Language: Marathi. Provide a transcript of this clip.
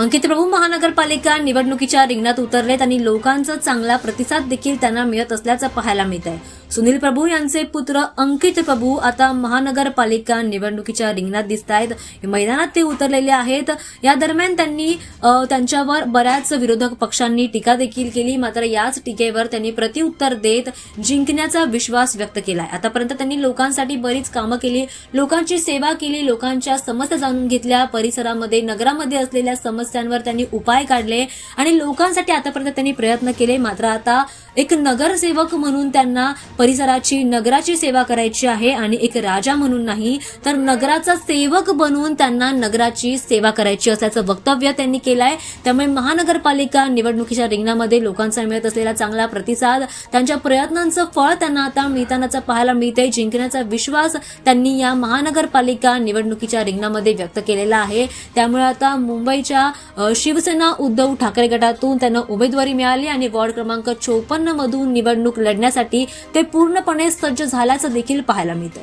अंकित प्रभू महानगरपालिका निवडणुकीच्या रिंगणात उतरलेत आणि लोकांचा चांगला प्रतिसाद देखील त्यांना मिळत असल्याचं पाहायला मिळत आहे। सुनील प्रभू यांचे पुत्र अंकित प्रभू आता महानगरपालिका निवडणुकीच्या रिंगणात दिसत आहेत। मैदानात ते उतरलेले आहेत। या दरम्यान त्यांनी त्यांच्यावर बऱ्याच विरोधक पक्षांनी टीका देखील केली, मात्र याच टीकेवर त्यांनी प्रत्युत्तर देत जिंकण्याचा विश्वास व्यक्त केलाय। आतापर्यंत त्यांनी लोकांसाठी बरीच कामं केली, लोकांची सेवा केली, लोकांच्या समस्या जाणून घेतल्या, परिसरामध्ये नगरामध्ये असलेल्या समस्यांवर त्यांनी उपाय काढले आणि लोकांसाठी आतापर्यंत त्यांनी प्रयत्न केले। मात्र आता एक नगरसेवक म्हणून त्यांना परिसराची नगराची सेवा करायची आहे आणि एक राजा म्हणून नाही तर नगराचा सेवक बनवून त्यांना नगराची सेवा करायची असल्याचं वक्तव्य त्यांनी केलंय। त्यामुळे महानगरपालिका निवडणुकीच्या रिंगणामध्ये लोकांचा मिळत असलेला चांगला प्रतिसाद, त्यांच्या प्रयत्नांचं फळ त्यांना आता मिळतानाचं पाहायला मिळते। जिंकण्याचा विश्वास त्यांनी या महानगरपालिका निवडणुकीच्या रिंगणामध्ये व्यक्त केलेला आहे। त्यामुळे आता मुंबईच्या शिवसेना उद्धव ठाकरे गटातून त्यांना उमेदवारी मिळाली आणि वॉर्ड क्रमांक 54 मधून निवडणूक लढण्यासाठी ते पूर्णपणे सज्ज झाल्याचं देखील पाहायला मिळतं।